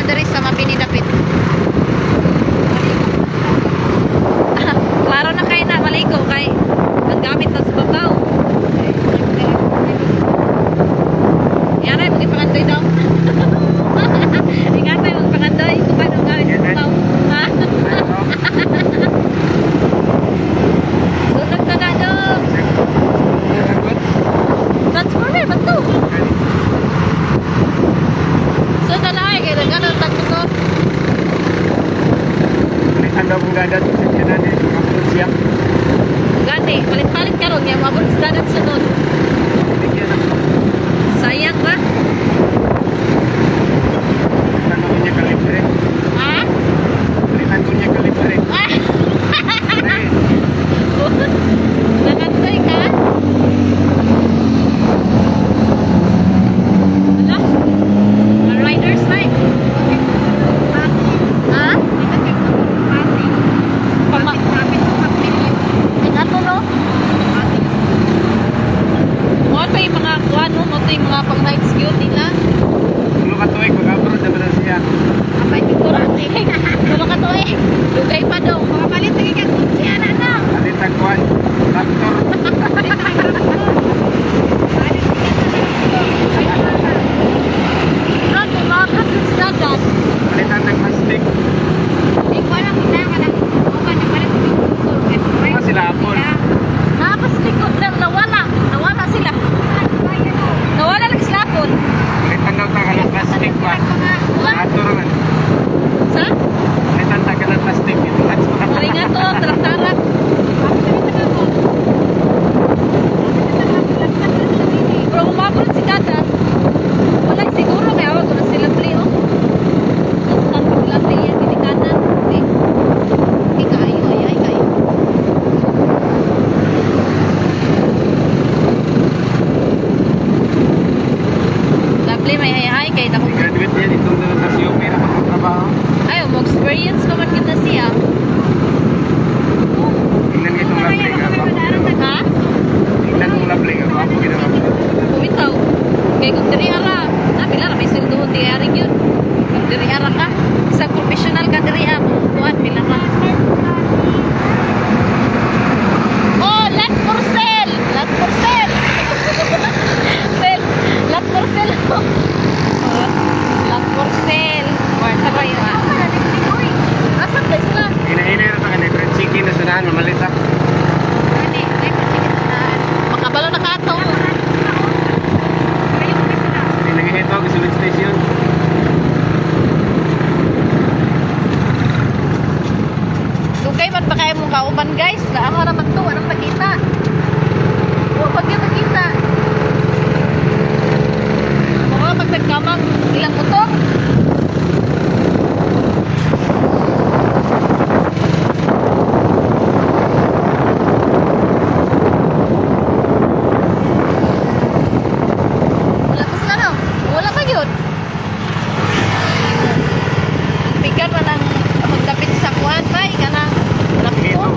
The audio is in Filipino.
diri sa Mabini Dapit. Klaro na kay na maligo kay ang gamit na sa babaw. Yan ay magpangandoy daw. Ingat ay magpangandoy kung ano ang gamit sa babaw. Ha? Sunod na na daw. Transformer ba to? So talaay kaya nagano tagmotor. Anda mong dadat sa tiyanan eh, kapag siya. Gani, palit-palit karon niya mabot sa dagat sunod. Bigyan ako. Sayang ba? Balitan ko niya kalibre. Ha? Balitan ko niya kalibre. Ah! Ay, Nakantoy ka? Wala? Ang riders na eh. Ha? Ato no? Mo pa yung mga kuwan mo, mo yung mga pang night skill nila. tulo ka tuwing, mag-abroad na ba na siya? Apay picturan eh. Tulo ka to eh. Dugay pa daw. Mga palit na ikat. Siya na na. Balitan ko ang traktor. Ron, may mga kapit sa dagat. Balitan ng plastic. Hindi ko alam kung saan ka na. Kung paano palit sa picture. Mga sila apol. Napas likod lang. Nawala. Nawala sila. Nawala lang sila po. Balitan daw ta ka ng plastic pa. Traktor man. Sa? Balitan ta ka ng plastic. Mali nga to. Tarak-tarak. Pero umabot si Dada. Wala siguro may awag ko na sila pli oh. Tapos nang paglapi yan tinikanan. Hindi kayo. Ay kayo. Lovely may hay-hay kay dako. Graduate niya dito na sa COP na magtatrabaho. Ay, mo experience naman kita siya. Tingnan niyo itong labling. Ha? Tingnan mong labling. Ako ginawa ko. Bumitaw. Kay kung diri ara, pila ra may silduhon di ari gyud. Kung diri ara ka, isang professional ka diri mo, kuan pila ka. Oh, lot for sale. Lot for sale. Sale. Lot for sale. Lot for sale. Kwarta ba yun ah? Asa ba sila? Hina-hina na ito ka na chicken na sunahan. Mamalita. Ani, ay patikitan. Makabalo na ka ato. Nagihito ako sa station. Dugay man pa kayo mong kauban guys. Laang harapan to, anong nakita? Huwag pag yung nakita. Mga pag nagkamang ilang motor. Wala pa sila no? Wala pa yun. Bigan man ang magdapit sa kuhan ba? Ika na. Nagihito.